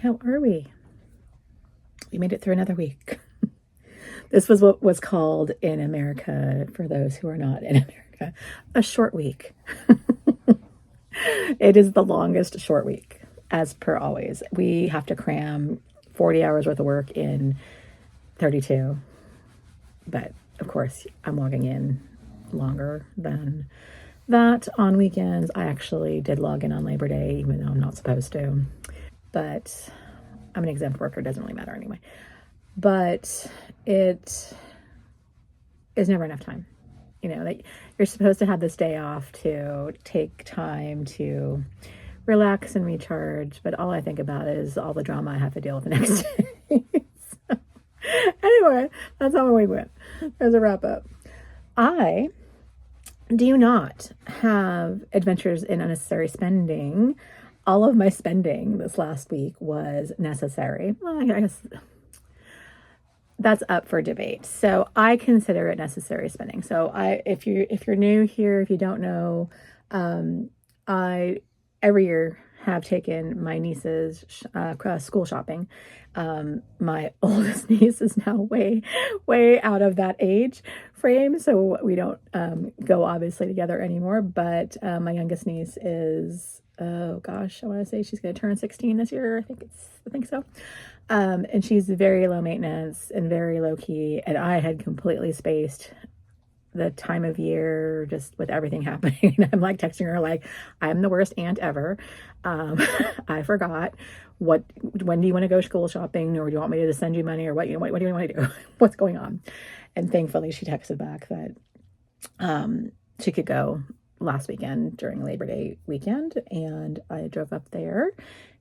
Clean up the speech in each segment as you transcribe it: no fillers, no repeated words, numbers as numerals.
how are we? We made it through another week. This was what was called in America, for those who are not in America, a short week. It is the longest short week, as per always. We have to cram 40 hours worth of work in 32. But of course, I'm logging in longer than that on weekends. I actually did log in on Labor Day, even though I'm not supposed to. But I'm an exempt worker, doesn't really matter anyway. But it is never enough time. You know, like you're supposed to have this day off to take time to relax and recharge, but all I think about is all the drama I have to deal with the next day. So, anyway, that's how my week went. There's a wrap up. I do not have adventures in unnecessary spending. All of my spending this last week was necessary. Well, I guess that's up for debate. So I consider it necessary spending. So if you're new here, if you don't know, I every year have taken my nieces school shopping. My oldest niece is now way out of that age frame, so we don't go obviously together anymore. But my youngest niece is, oh gosh, I want to say she's going to turn 16 this year. I think so. And she's very low maintenance and very low key. And I had completely spaced the time of year just with everything happening. I'm like texting her like, I'm the worst aunt ever. I forgot when do you want to go school shopping, or do you want me to send you money, or what do you want to do? What's going on? And thankfully she texted back that she could go last weekend during Labor Day weekend. And I drove up there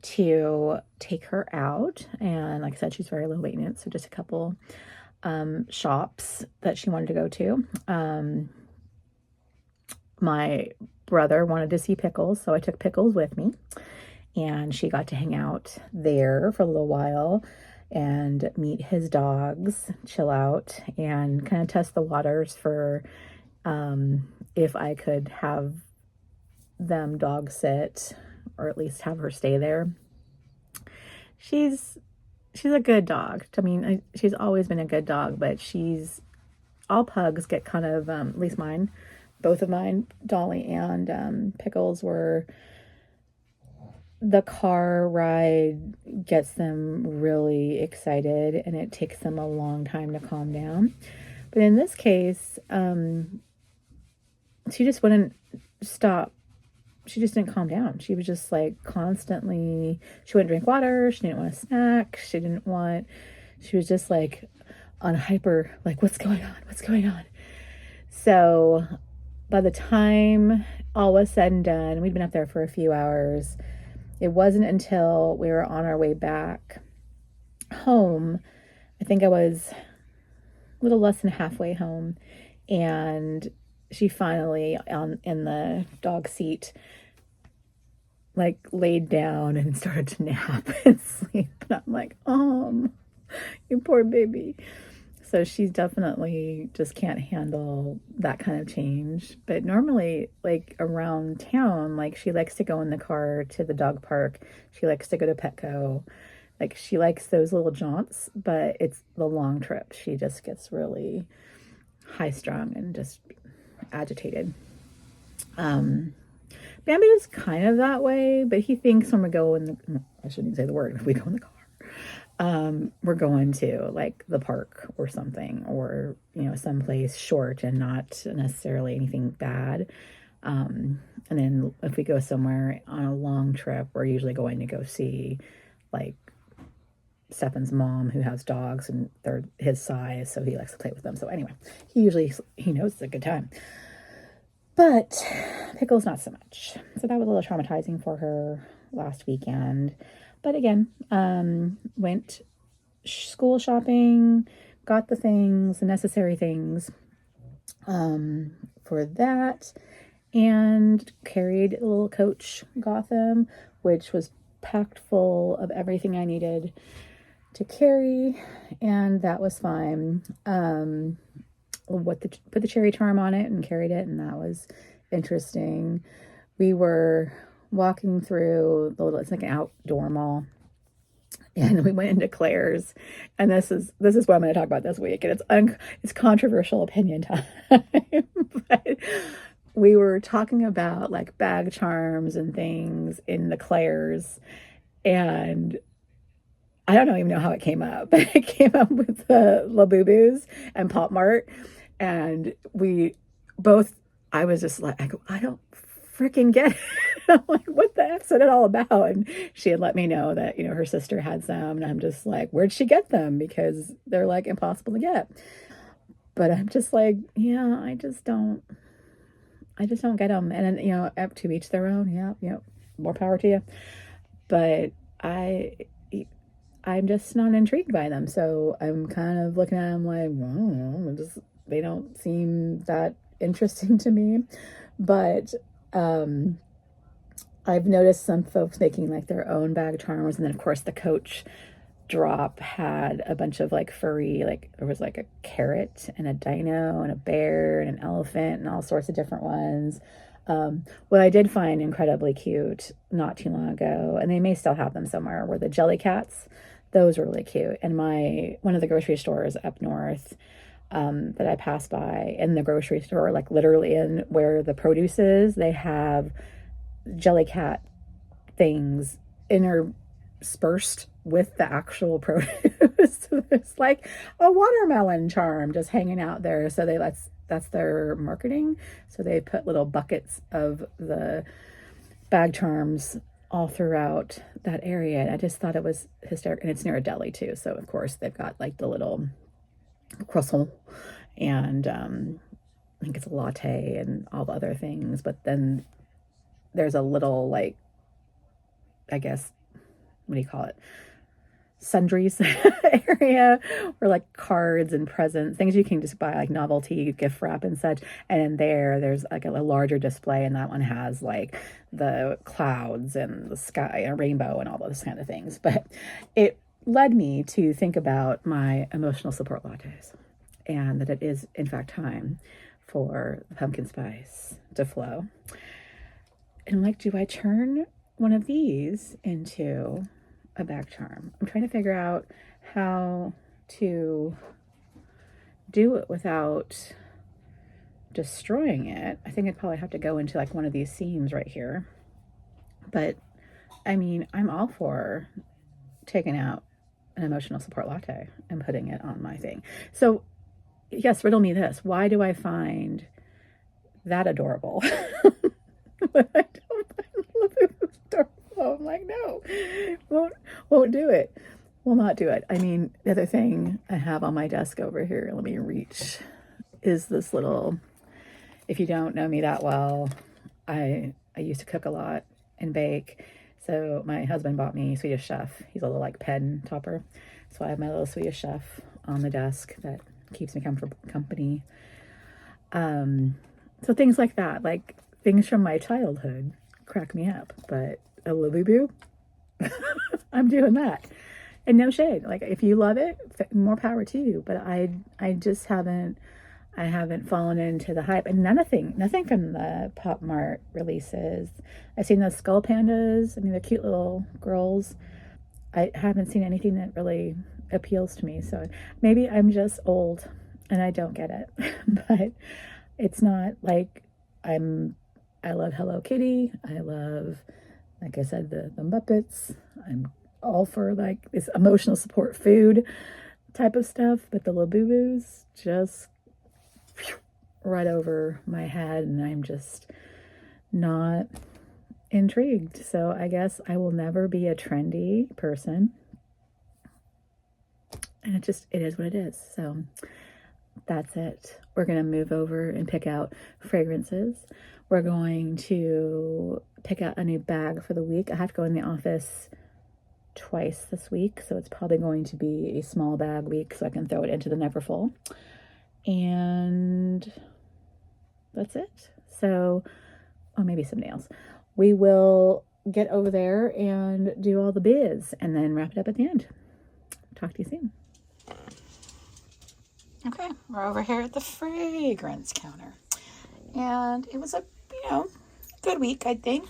to take her out. And like I said, she's very low maintenance. So just a couple shops that she wanted to go to. My brother wanted to see Pickles, so I took Pickles with me. And she got to hang out there for a little while and meet his dogs, chill out, and kind of test the waters for if I could have them dog sit, or at least have her stay there. She's a good dog. I mean, she's always been a good dog, but all pugs get kind of, at least mine, both of mine, Dolly and Pickles, were, the car ride gets them really excited and it takes them a long time to calm down. But in this case, she just wouldn't stop. She just didn't calm down. She was just like constantly, she wouldn't drink water. She didn't want a snack. She was just like on hyper, like, what's going on? What's going on? So by the time all was said and done, we'd been up there for a few hours. It wasn't until we were on our way back home, I think I was a little less than halfway home, and she finally, in the dog seat, like laid down and started to nap and sleep. And I'm like, you poor baby. So she's definitely just can't handle that kind of change. But normally, like around town, like she likes to go in the car to the dog park. She likes to go to Petco. Like she likes those little jaunts, but it's the long trip. She just gets really high strung and just agitated. Bambi was kind of that way, but he thinks when we go I shouldn't say the word, if we go in the car, we're going to like the park or something, or, someplace short and not necessarily anything bad. And then if we go somewhere on a long trip, we're usually going to go see like Stefan's mom, who has dogs and they're his size, so he likes to play with them. So anyway, he knows it's a good time. But Pickles, not so much. So that was a little traumatizing for her last weekend. But again, went school shopping, got the necessary things for that, and carried a little Coach Gotham, which was packed full of everything I needed to carry, and that was fine. Put the cherry charm on it and carried it, and that was interesting. We were walking through it's like an outdoor mall, and we went into Claire's, and this is what I'm going to talk about this week, and it's controversial opinion time. But we were talking about like bag charms and things in the Claire's, and I don't even know how it came up, but it came up with the Labubus and Pop Mart, and we both. I was just like, I don't freaking get it. I'm like, what the heck's it all about? And she had let me know that, her sister had some, and I'm just like, where'd she get them? Because they're like impossible to get. But I'm just like, yeah, I just don't get them. And then, up to each their own. Yeah, more power to you. But I'm just not intrigued by them. So I'm kind of looking at them like, well, they don't seem that interesting to me. But I've noticed some folks making like their own bag charms, and then of course the Coach drop had a bunch of like furry, like there was like a carrot and a dino and a bear and an elephant and all sorts of different ones. What I did find incredibly cute not too long ago, and they may still have them somewhere, were the jelly cats. Those were really cute. And one of the grocery stores up north that I passed by, in the grocery store, like literally in where the produce is, they have jelly cat things interspersed with the actual produce. So there's like a watermelon charm just hanging out there. So that's their marketing. So they put little buckets of the bag charms all throughout that area. And I just thought it was hysterical. And it's near a deli too. So of course they've got like the little croissant and I think it's a latte and all the other things. But then there's a little, like, I guess, what do you call it? Sundries area, or like cards and presents, things you can just buy, like novelty gift wrap and such. And there's like a larger display, and that one has like the clouds and the sky and a rainbow and all those kind of things. But it led me to think about my emotional support lattes, and that it is in fact time for the pumpkin spice to flow. And I'm like, do I turn one of these into a bag charm? I'm trying to figure out how to do it without destroying it. I think I'd probably have to go into like one of these seams right here. But I mean, I'm all for taking out an emotional support latte and putting it on my thing. So yes, riddle me this. Why do I find that adorable? But I don't find Labubu adorable. I'm like, no, won't do it. Will not do it. I mean, the other thing I have on my desk over here, let me reach, is this little, if you don't know me that well, I used to cook a lot and bake. So my husband bought me Swedish Chef. He's a little like pen topper. So I have my little Swedish Chef on the desk that keeps me company. So things like that, like things from my childhood crack me up. But a Labubu, I'm doing that. And no shade. Like if you love it, more power to you. But I just haven't fallen into the hype. And nothing from the Pop Mart releases. I've seen those skull pandas. I mean, they're cute little girls. I haven't seen anything that really appeals to me. So maybe I'm just old and I don't get it. But it's not like I love Hello Kitty. I love, like I said, the Muppets. I'm all for like this emotional support food type of stuff. But the Labubus just right over my head, and I'm just not intrigued. So I guess I will never be a trendy person. And it is what it is. So that's it. We're going to move over and pick out fragrances. We're going to pick out a new bag for the week. I have to go in the office twice this week, so it's probably going to be a small bag week so I can throw it into the Neverfull. And that's it. So, maybe some nails. We will get over there and do all the biz and then wrap it up at the end. Talk to you soon. Okay, we're over here at the fragrance counter. And it was a, good week, I think.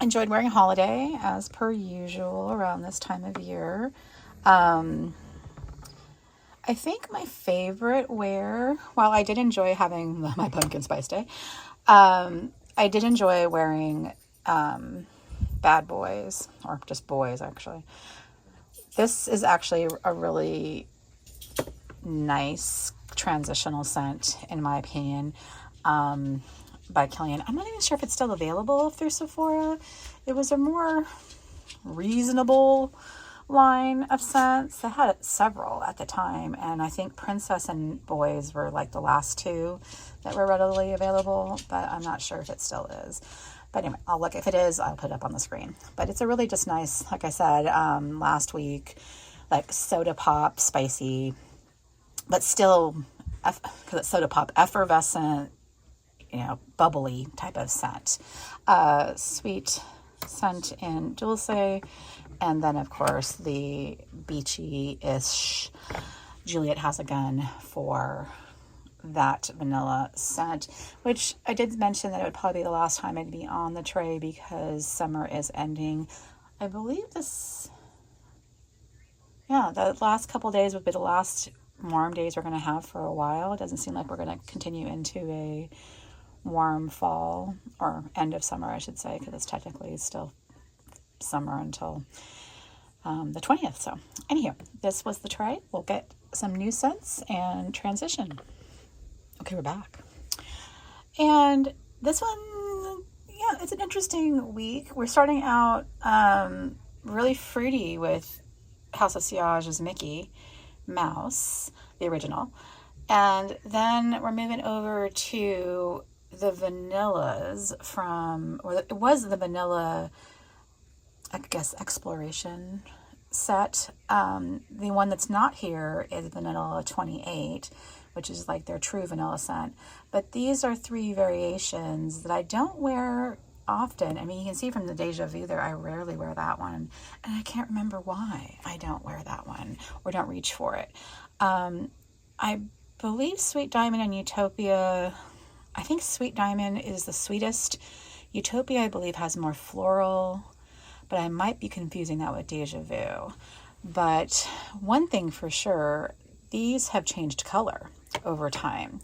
enjoyed wearing holiday as per usual around this time of year. I think my favorite wear, while I did enjoy having my pumpkin spice day, I did enjoy wearing bad boys, or just boys actually. This is actually a really nice transitional scent, in my opinion, by Killian. I'm not even sure if it's still available through Sephora. It was a more reasonable line of scents. They had several at the time, and I think Princess and Boys were like the last two that were readily available, but I'm not sure if it still is. But anyway, I'll look. If it is, I'll put it up on the screen. But it's a really just nice, like I said last week, like soda pop, spicy, but still, because it's soda pop, effervescent, bubbly type of scent. Sweet scent in Dulce, and then of course the beachy-ish Juliet Has a Gun for that vanilla scent, which I did mention that it would probably be the last time I'd be on the tray because summer is ending. I believe the last couple days would be the last warm days we're going to have for a while. It doesn't seem like we're going to continue into a warm fall, or end of summer, I should say, because it's technically still summer until the 20th. So anyhow, this was the tray. We'll get some new scents and transition. Okay, we're back. And this one, it's an interesting week. We're starting out really fruity with House of Sillage's Mickey Mouse, the original. And then we're moving over to the vanillas it was the vanilla, I guess, exploration set. The one that's not here is Vanilla 28, which is like their true vanilla scent. But these are 3 variations that I don't wear often. I mean, you can see from the Deja Vu there, I rarely wear that one. And I can't remember why I don't wear that one or don't reach for it. I believe Sweet Diamond and Utopia, I think Sweet Diamond is the sweetest. Utopia, I believe, has more floral, but I might be confusing that with Deja Vu. But one thing for sure, these have changed color over time.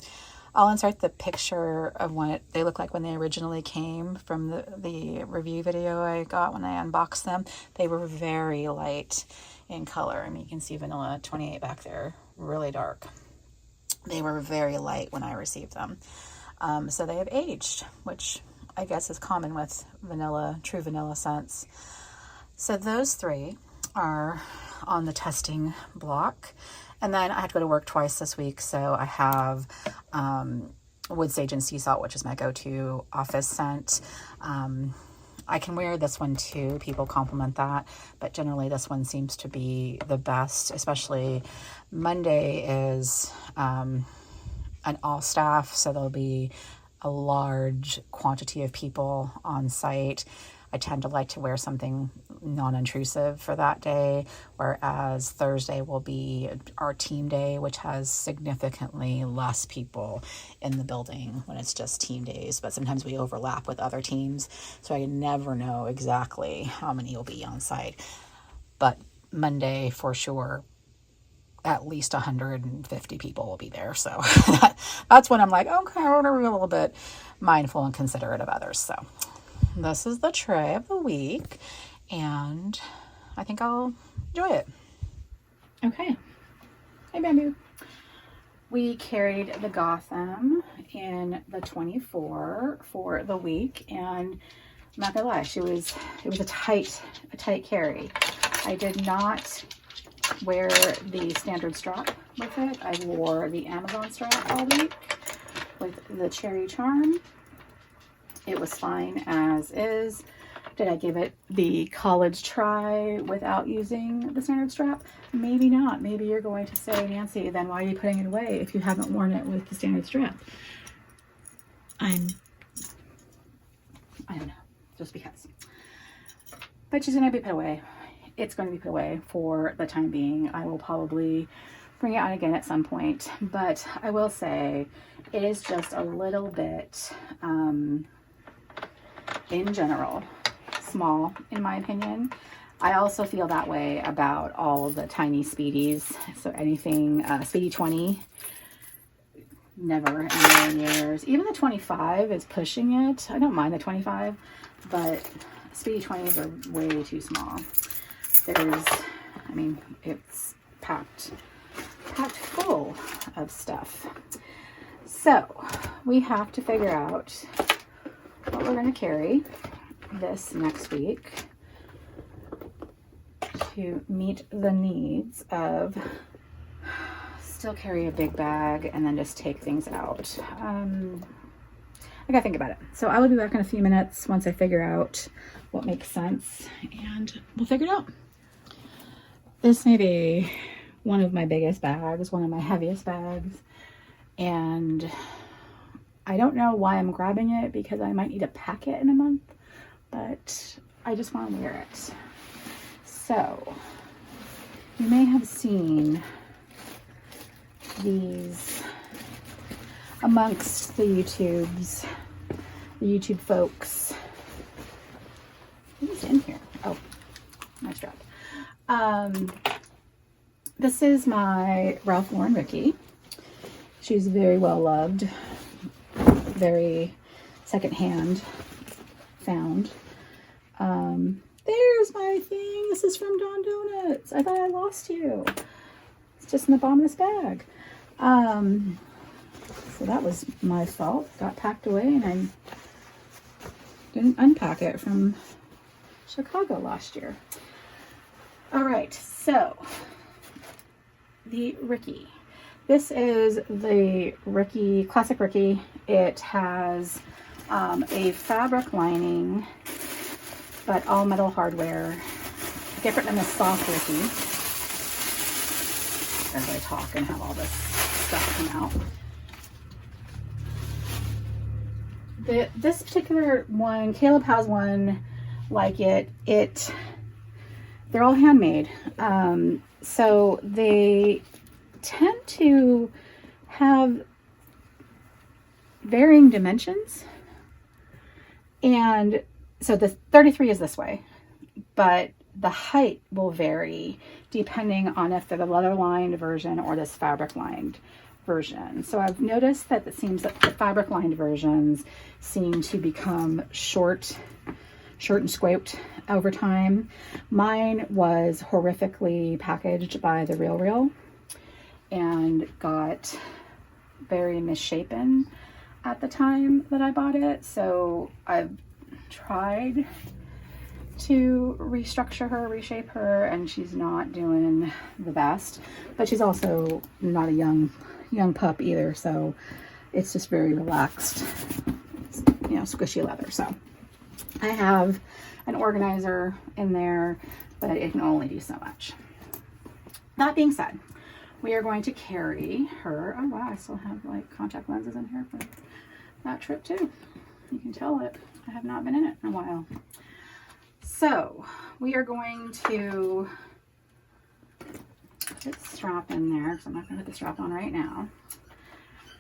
I'll insert the picture of what they look like when they originally came from the review video I got when I unboxed them. They were very light in color. I mean, you can see Vanilla 28 back there, really dark. They were very light when I received them. So they have aged, which I guess is common with true vanilla scents. So those 3 are on the testing block. And then I had to go to work twice this week, so I have Wood Sage and Sea Salt, which is my go-to office scent. I can wear this one too. People compliment that, but generally this one seems to be the best, especially Monday is an all staff, so there'll be a large quantity of people on site. I tend to like to wear something non-intrusive for that day, whereas Thursday will be our team day, which has significantly less people in the building when it's just team days, but sometimes we overlap with other teams, so I never know exactly how many will be on site. But Monday, for sure, at least 150 people will be there, so that's when I'm like, okay, I want to be a little bit mindful and considerate of others. So this is the tray of the week, and I think I'll enjoy it. Okay. Hey, Bamboo. We carried the Gotham in the 24 for the week, and I'm not gonna lie, it was a tight carry. I did not wear the standard strap with it. I wore the Amazon strap all week with the Cherry Charm. It was fine as is. Did I give it the college try without using the standard strap? Maybe not. Maybe you're going to say, Nancy, then why are you putting it away if you haven't worn it with the standard strap? I don't know, just because. But she's going to be put away. It's going to be put away for the time being. I will probably bring it out again at some point. But I will say it is just a little bit, in general, small, in my opinion. I also feel that way about all the tiny Speedies. So anything Speedy 20, never in a million years. Even the 25 is pushing it. I don't mind the 25, but Speedy 20s are way too small. I mean, it's packed full of stuff. So we have to figure out what we're going to carry this next week to meet the needs of still carry a big bag and then just take things out. I gotta think about it. So I will be back in a few minutes once I figure out what makes sense, and we'll figure it out. This may be one of my biggest bags, one of my heaviest bags, and I don't know why I'm grabbing it, because I might need to pack it in a month, but I just want to wear it. So you may have seen these amongst the YouTube folks. Who's in here? Oh, nice job. This is my Ralph Lauren Ricky. She's very well loved, very secondhand found. There's my thing. This is from Don Donuts. I thought I lost you. It's just in the bottom of this bag. So that was my fault. Got packed away and I didn't unpack it from Chicago last year. All right, so the Ricky. This is the Ricky, classic Ricky. It has a fabric lining, but all metal hardware, different than the soft Ricky. As I talk and have all this stuff come out. This particular one, Caleb has one like it. They're all handmade. So they tend to have varying dimensions. And so the 33 is this way, but the height will vary depending on if they're the leather lined version or this fabric lined version. So I've noticed that it seems that the fabric lined versions seem to become short and squat over time. Mine was horrifically packaged by the Real and got very misshapen at the time that I bought it. So I've tried to restructure her, reshape her, and she's not doing the best. But she's also not a young pup either, so it's just very relaxed, squishy leather. So I have an organizer in there, but it can only do so much. That being said, we are going to carry her. Oh wow, I still have like contact lenses in here for that trip too. You can tell it. I have not been in it in a while. So we are going to put the strap in there, because I'm not going to put the strap on right now.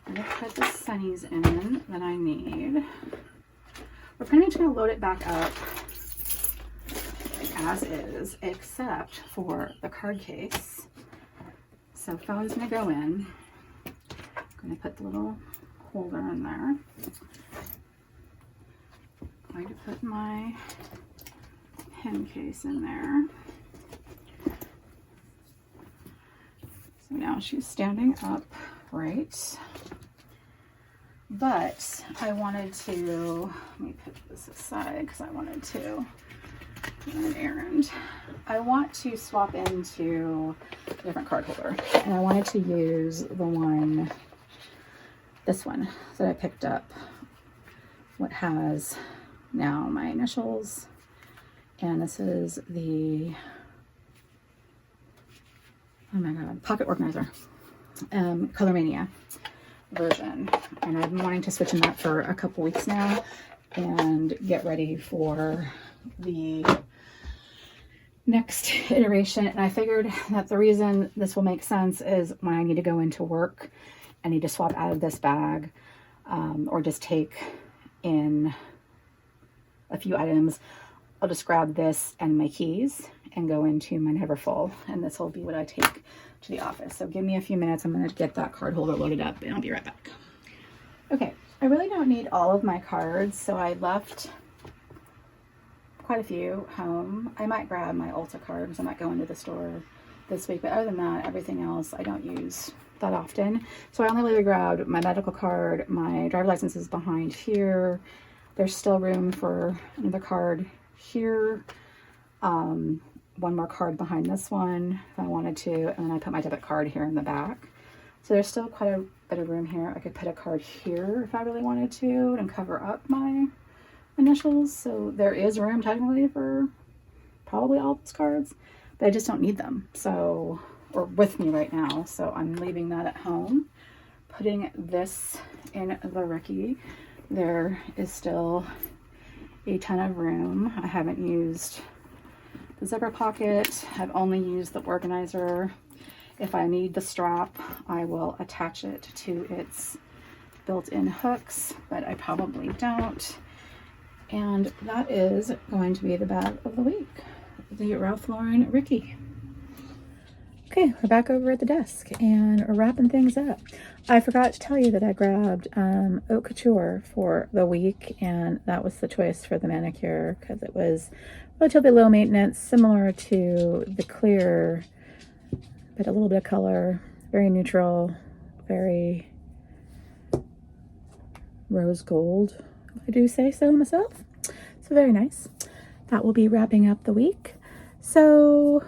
I'm going to put the sunnies in that I need. We're pretty much going to load it back up like as is, except for the card case. So phone's going to go in. I'm going to put the little holder in there. I'm going to put my pen case in there. So now she's standing up, right? But I wanted to, let me put this aside because I wanted to run an errand. I want to swap into a different card holder, and I wanted to use this one that I picked up. What has now my initials, and this is the, oh my god, pocket organizer, Color Mania version. And I've been wanting to switch in that for a couple weeks now and get ready for the next iteration. And I figured that the reason this will make sense is when I need to go into work, I need to swap out of this bag, or just take in a few items, I'll just grab this and my keys and go into my Neverfull, and this will be what I take to the office. So give me a few minutes. I'm going to get that card holder loaded up and I'll be right back. Okay, I really don't need all of my cards, so I left quite a few home. I might grab my Ulta cards. I might go into the store this week, but other than that, everything else I don't use that often. So I only really grabbed my medical card. My driver's license is behind here. There's still room for another card here. One more card behind this one if I wanted to, and then I put my debit card here in the back. So there's still quite a bit of room here. I could put a card here if I really wanted to and cover up my initials. So there is room technically for probably all those cards, but I just don't need them. So, or with me right now. So I'm leaving that at home, putting this in the Ricky. There is still a ton of room. I haven't used the zipper pocket. I've only used the organizer. If I need the strap, I will attach it to its built-in hooks, but I probably don't. And that is going to be the bag of the week, the Ralph Lauren Ricky. Okay, we're back over at the desk and we're wrapping things up. I forgot to tell you that I grabbed Oat Couture for the week, and that was the choice for the manicure because it was relatively low maintenance, similar to the clear, but a little bit of color, very neutral, very rose gold, if I do say so myself. So very nice. That will be wrapping up the week. So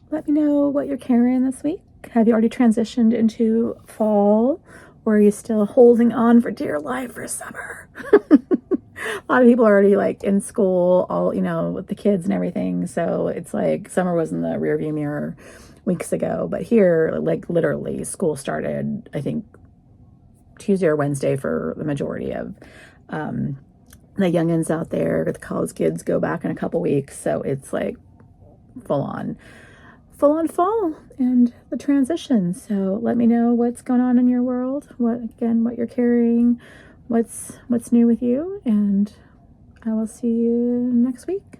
let me know what you're carrying this week. Have you already transitioned into fall, or are you still holding on for dear life for summer? A lot of people are already like in school, all, you know, with the kids and everything. So it's like summer was in the rearview mirror weeks ago, but here, like literally school started, I think Tuesday or Wednesday for the majority of the youngins out there. The college kids go back in a couple weeks. So it's like full on fall and the transition. So let me know what's going on in your world, what you're carrying, what's new with you, and I will see you next week.